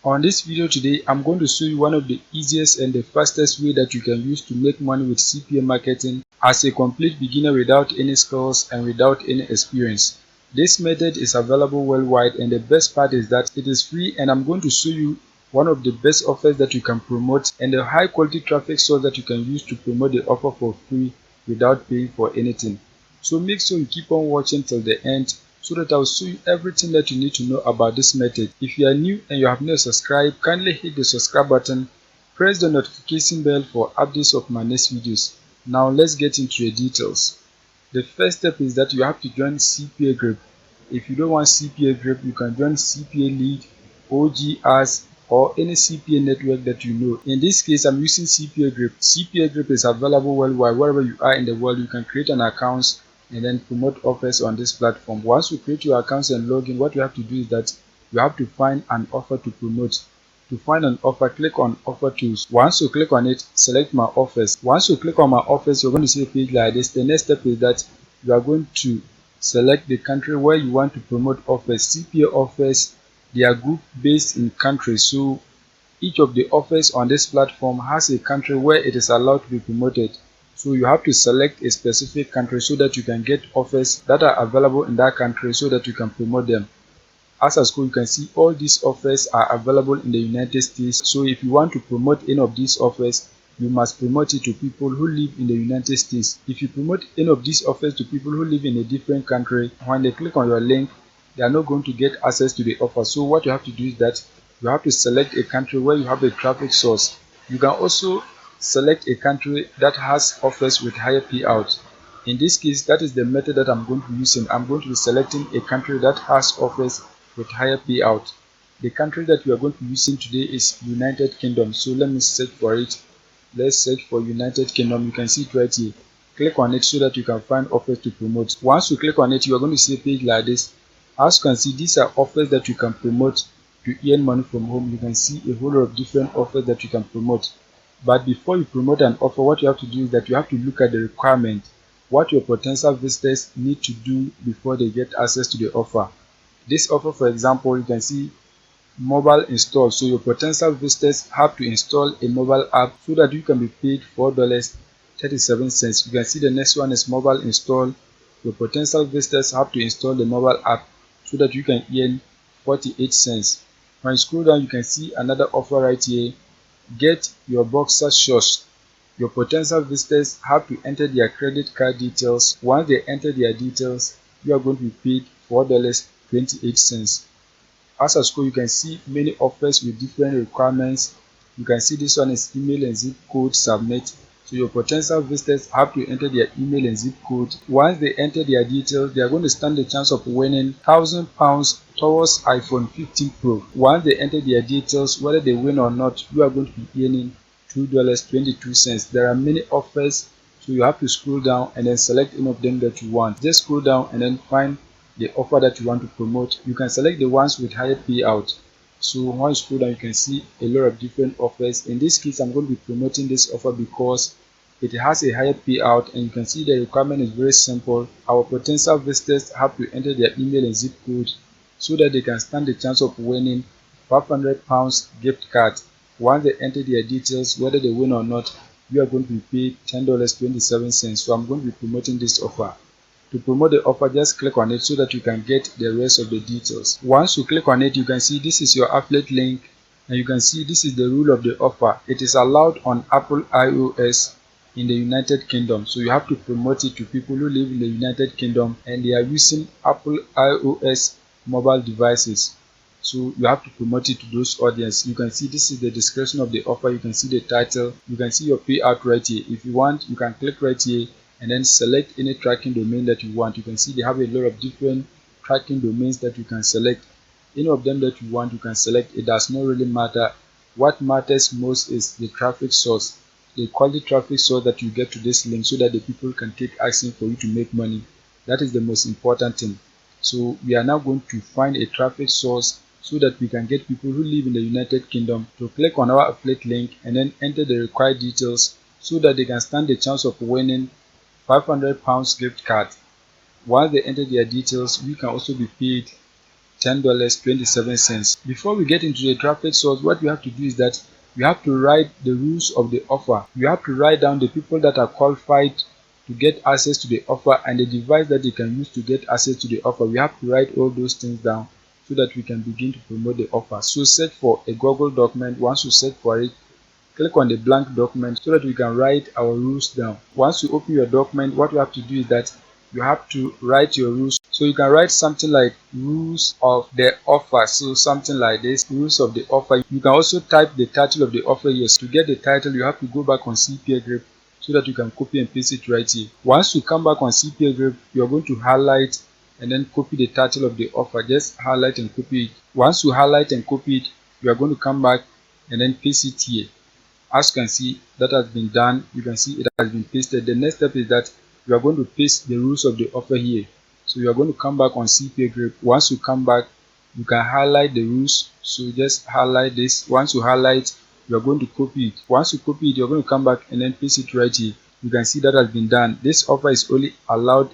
On this video today, I'm going to show you one of the easiest and the fastest way that you can use to make money with CPA marketing as a complete beginner without any skills and without any experience. This method is available worldwide, and the best part is that it is free, and I'm going to show you one of the best offers that you can promote and the high quality traffic source that you can use to promote the offer for free without paying for anything. So make sure you keep on watching till the end so that I'll show you everything that you need to know about this method. If you are new and you have not subscribed, kindly hit the subscribe button, press the notification bell for updates of my next videos. Now let's get into the details. The first step is that you have to join CPA group. If you don't want CPA group, you can join CPA lead, OGRs, or any CPA network that you know. In this case, I'm using CPA group. CPA group is available worldwide. Wherever you are in the world, you can create an account and then promote offers on this platform. Once you create your accounts and log in, what you have to do is that you have to find an offer to promote. To find an offer, click on offer tools. Once you click on it, select my offers. Once you click on my offers, you're going to see a page like this. The next step is that you are going to select the country where you want to promote offers. CPA offers, they are group based in countries, so each of the offers on this platform has a country where it is allowed to be promoted. So you have to select a specific country so that you can get offers that are available in that country so that you can promote them. As a school, you can see all these offers are available in the United States. So if you want to promote any of these offers, you must promote it to people who live in the United States. If you promote any of these offers to people who live in a different country, when they click on your link, they are not going to get access to the offer. So what you have to do is that you have to select a country where you have a traffic source. You can also select a country that has offers with higher payout. In this case, that is the method that I'm going to be using. I'm going to be selecting a country that has offers with higher payout. The country that we are going to be using today is United Kingdom. So let me search for it. Let's search for United Kingdom. You can see it right here. Click on it so that you can find offers to promote. Once you click on it, you are going to see a page like this. As you can see, these are offers that you can promote to earn money from home. You can see a whole lot of different offers that you can promote. But before you promote an offer, what you have to do is that you have to look at the requirement, what your potential visitors need to do before they get access to the offer. This offer, for example, you can see mobile install. So your potential visitors have to install a mobile app so that you can be paid $4.37. You can see the next one is mobile install. Your potential visitors have to install the mobile app so that you can earn 48 cents. When you scroll down, you can see another offer right here. Get your boxer shorts. Your potential visitors have to enter their credit card details. Once they enter their details, you are going to be paid $4.28. As a school, you can see many offers with different requirements. You can see this one is email and zip code submit. So your potential visitors have to enter their email and zip code. Once they enter their details, they are going to stand the chance of winning £1,000 towards iPhone 15 Pro. Once they enter their details, whether they win or not, you are going to be earning $2.22. There are many offers, so you have to scroll down and then select any of them that you want. Just scroll down and then find the offer that you want to promote. You can select the ones with higher payout. So once you scroll down, you can see a lot of different offers. In this case, I'm going to be promoting this offer because it has a higher payout, and you can see the requirement is very simple. Our potential visitors have to enter their email and zip code so that they can stand the chance of winning £500 gift card. Once they enter their details, whether they win or not, you are going to be paid $10.27. So I'm going to be promoting this offer. To promote the offer, just click on it so that you can get the rest of the details. Once you click on it, you can see this is your affiliate link, and you can see this is the rule of the offer. It is allowed on Apple iOS in the United Kingdom. So you have to promote it to people who live in the United Kingdom and they are using Apple iOS mobile devices. So you have to promote it to those audience. You can see this is the description of the offer. You can see the title. You can see your payout right here. If you want, you can click right here and then select any tracking domain that you want. You can see they have a lot of different tracking domains that you can select. Any of them that you want, you can select. It does not really matter. What matters most is the traffic source, the quality traffic source that you get to this link so that the people can take action for you to make money. That is the most important thing. So we are now going to find a traffic source so that we can get people who live in the United Kingdom to click on our affiliate link and then enter the required details so that they can stand the chance of winning £500 gift card. Once they enter their details, we can also be paid $10.27. Before we get into the traffic source, what we have to do is that we have to write the rules of the offer. You have to write down the people that are qualified to get access to the offer and the device that they can use to get access to the offer. We have to write all those things down so that we can begin to promote the offer. So search for a Google document. Once you search for it, click on the blank document so that we can write our rules down. Once you open your document, what you have to do is that you have to write your rules. So you can write something like rules of the offer. So something like this, rules of the offer. You can also type the title of the offer here. To get the title, you have to go back on CPA Grip so that you can copy and paste it right here. Once you come back on CPA Grip, you are going to highlight and then copy the title of the offer. Just highlight and copy it. Once you highlight and copy it, you are going to come back and then paste it here. As you can see, that has been done. You can see it has been pasted. The next step is that you are going to paste the rules of the offer here. So you are going to come back on CPA Grip. Once you come back, you can highlight the rules. So just highlight this. Once you highlight, you are going to copy it. Once you copy it, you are going to come back and then paste it right here. You can see that has been done. This offer is only allowed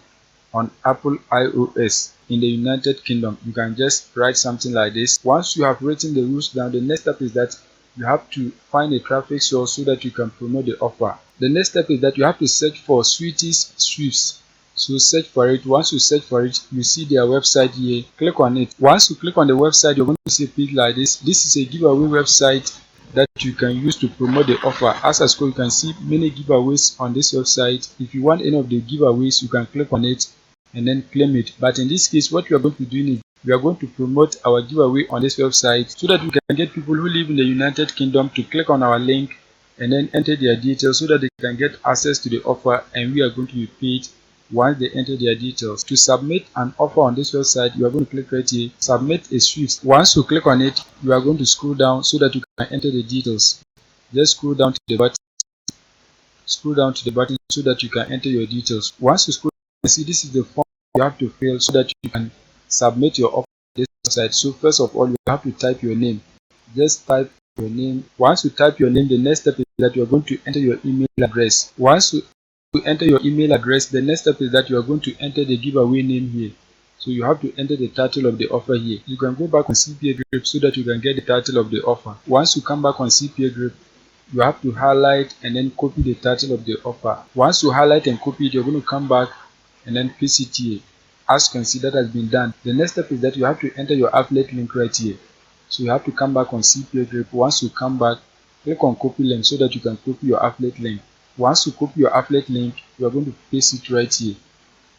on Apple iOS in the United Kingdom. You can just write something like this. Once you have written the rules down, the next step is that you have to find a traffic source so that you can promote the offer. The next step is that you have to search for Sweeties Sweeps. So search for it. Once you search for it, you see their website here. Click on it. Once you click on the website, you're going to see a page like this. This is a giveaway website that you can use to promote the offer. As a school, you can see many giveaways on this website. If you want any of the giveaways, you can click on it and then claim it. But in this case, what we are going to be doing is we are going to promote our giveaway on this website so that we can get people who live in the United Kingdom to click on our link and then enter their details so that they can get access to the offer, and we are going to be paid once they enter their details. To submit an offer on this website, you are going to click right here, submit a Swift. Once you click on it, you are going to scroll down so that you can enter the details. Just scroll down to the button. Scroll down to the button so that you can enter your details. Once you scroll down, see this is the form you have to fill so that you can submit your offer on this website. So first of all, you have to type your name. Just type your name. Once you type your name, the next step is that you are going to enter your email address. Once you enter your email address, the next step is that you are going to enter the giveaway name here. So you have to enter the title of the offer here. You can go back on CPA Grip so that you can get the title of the offer. Once you come back on CPA Grip, you have to highlight and then copy the title of the offer. Once you highlight and copy it, you're going to come back and then paste it here. As you can see, that has been done. The next step is that you have to enter your affiliate link right here. So you have to come back on CPA Grip. Once you come back, click on copy link so that you can copy your affiliate link. Once you copy your affiliate link, you are going to paste it right here.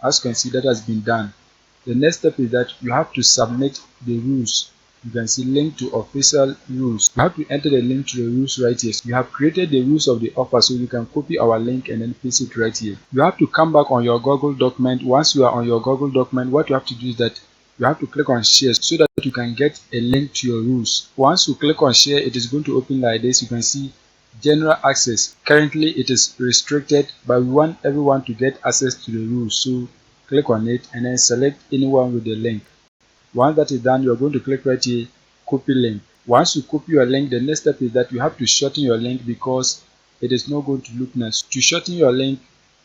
As you can see, that has been done. The next step is that you have to submit the rules. You can see link to official rules. You have to enter the link to the rules right here. We have created the rules of the offer, so you can copy our link and then paste it right here. You have to come back on your Google document. Once you are on your Google document, what you have to do is that you have to click on share so that you can get a link to your rules. Once you click on share, it is going to open like this. You can see general access. Currently it is restricted, but we want everyone to get access to the rules. So click on it and then select anyone with the link. Once that is done, you are going to click right here, copy link. Once you copy your link, the next step is that you have to shorten your link because it is not going to look nice. To shorten your link,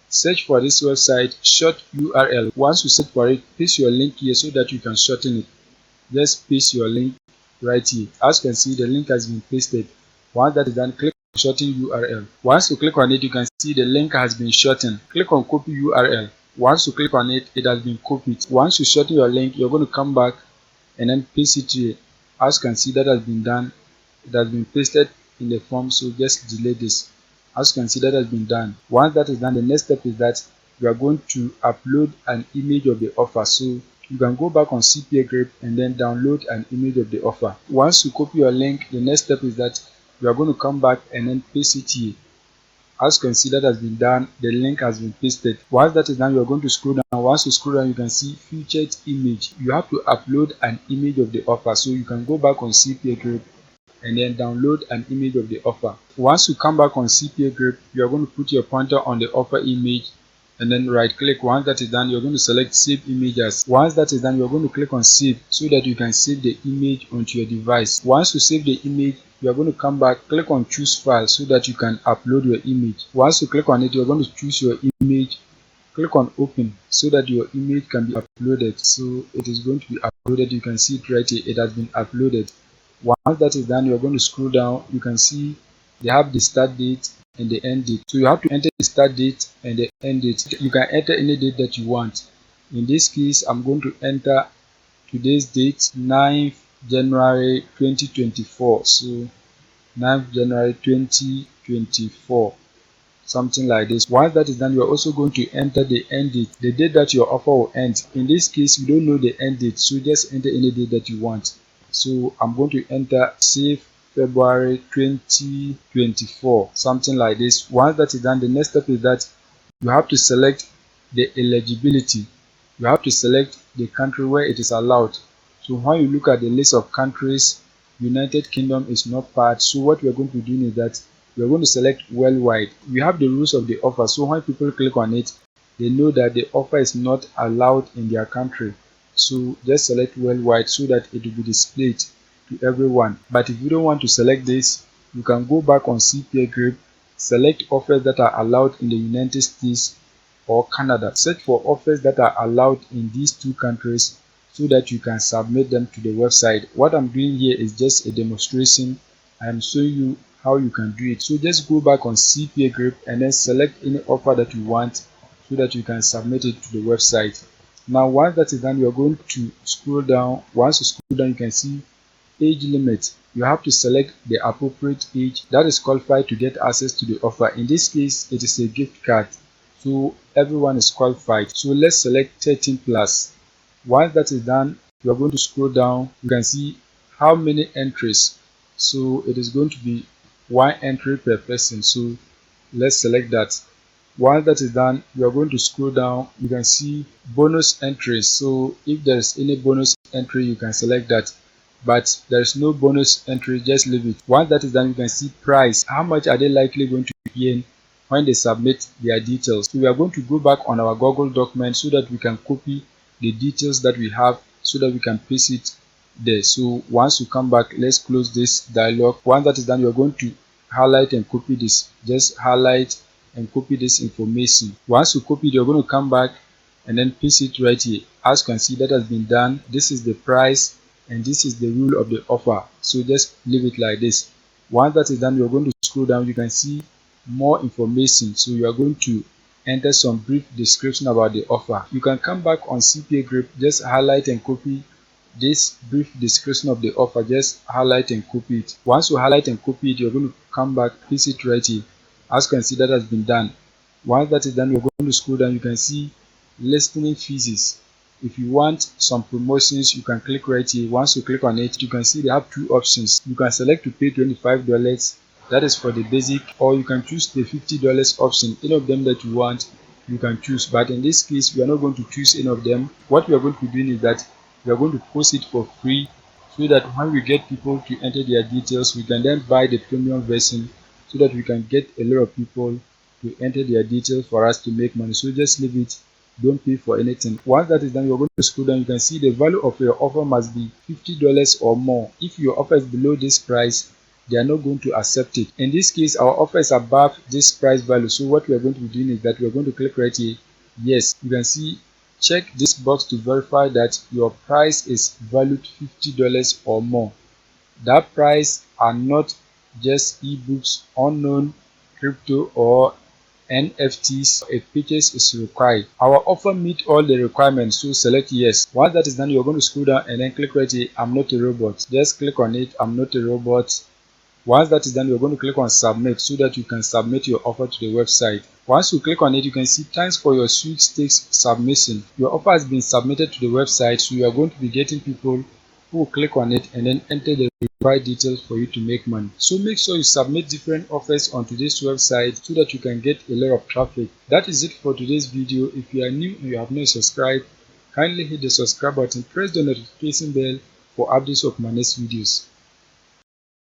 search for this website, short URL. Once you search for it, paste your link here so that you can shorten it. Just paste your link right here. As you can see, the link has been pasted. Once that is done, click on shorten URL. Once you click on it, you can see the link has been shortened. Click on copy URL. Once you click on it, it has been copied. Once you shorten your link, you're going to come back and then paste it here. As you can see, that has been done. It has been pasted in the form, so just delete this. As you can see, that has been done. Once that is done, the next step is that you are going to upload an image of the offer. So you can go back on CPA Grip and then download an image of the offer. Once you copy your link, the next step is that you are going to come back and then paste it here. As you can see, that has been done. The link has been pasted. Once that is done, you are going to scroll down. Once you scroll down, you can see featured image. You have to upload an image of the offer. So you can go back on CPA Grip and then download an image of the offer. Once you come back on CPA Grip, you are going to put your pointer on the offer image and then right click. Once that is done, you're going to select save images. Once that is done, you're going to click on save so that you can save the image onto your device. Once you save the image, you are going to come back, click on choose file so that you can upload your image. Once you click on it, you're going to choose your image click on open so that your image can be uploaded. So it is going to be uploaded. You can see it right here, it has been uploaded. Once that is done, you're going to scroll down. You can see they have the start date and the end date. So you have to enter the start date and the end date. You can enter any date that you want. In this case, I'm going to enter today's date, 9th January 2024. So 9th January 2024, something like this. Once that is done, you are also going to enter the end date, the date that your offer will end. In this case, you don't know the end date, so just enter any date that you want. So I'm going to enter say February 2024, something like this. Once that is done, the next step is that you have to select the eligibility. You have to select the country where it is allowed. So when you look at the list of countries, United Kingdom is not part. So what we are going to do is that we are going to select worldwide. We have the rules of the offer, so when people click on it, they know that the offer is not allowed in their country. So just select worldwide so that it will be displayed to everyone. But if you don't want to select this, you can go back on CPA group, select offers that are allowed in the United States or Canada. Search for offers that are allowed in these two countries so that you can submit them to the website. What I'm doing here is just a demonstration. I am showing you how you can do it. So just go back on CPA group and then select any offer that you want so that you can submit it to the website. Now once that is done, you are going to scroll down. Once you scroll down, you can see age limit. You have to select the appropriate age that is qualified to get access to the offer. In this case, it is a gift card, so everyone is qualified. So let's select 13 plus. Once that is done, you are going to scroll down. You can see how many entries. So it is going to be one entry per person. So let's select that. Once that is done, you are going to scroll down. You can see bonus entries. So if there is any bonus entry, you can select that. But there is no bonus entry, just leave it. Once that is done, you can see price. How much are they likely going to earn when they submit their details? So we are going to go back on our Google document so that we can copy the details that we have so that we can paste it there. So once you come back, let's close this dialog. Once that is done, you're going to highlight and copy this. Just highlight and copy this information. Once you copy it, you're going to come back and then paste it right here. As you can see, that has been done. This is the price and this is the rule of the offer. So just leave it like this. Once that is done, you're going to scroll down. You can see more information. So you are going to enter some brief description about the offer. You can come back on CPA group, just highlight and copy this brief description of the offer. Just highlight and copy it. Once you highlight and copy it, you're going to come back, paste it right here. As you can see, that has been done. Once that is done, you're going to scroll down. You can see listening fees. If you want some promotions, you can click right here. Once you click on it, you can see they have two options. You can select to pay $25, that is for the basic, or you can choose the $50 option. Any of them that you want, you can choose. But in this case, we are not going to choose any of them. What we are going to be doing is that we are going to post it for free so that when we get people to enter their details, we can then buy the premium version so that we can get a lot of people to enter their details for us to make money. So just leave it. Don't pay for anything. Once that is done, you're going to scroll down. You can see the value of your offer must be $50 or more. If your offer is below this price, they are not going to accept it. In this case, our offer is above this price value. So what we are going to be doing is that we are going to click right here. Yes, you can see, check this box to verify that your price is valued $50 or more. That price are not just ebooks, unknown, crypto, or NFTs. A purchase is required. Our offer meet all the requirements, so select yes. Once that is done, you're going to scroll down and then click right here, I'm not a robot. Just click on it, I'm not a robot. Once that is done, you're going to click on submit so that you can submit your offer to the website. Once you click on it, you can see thanks for your sweepstakes submission. Your offer has been submitted to the website, so you are going to be getting people who will click on it and then enter the required details for you to make money. So make sure you submit different offers onto this website so that you can get a lot of traffic. That is it for today's video. If you are new and you have not subscribed, kindly hit the subscribe button, press the notification bell for updates of my next videos.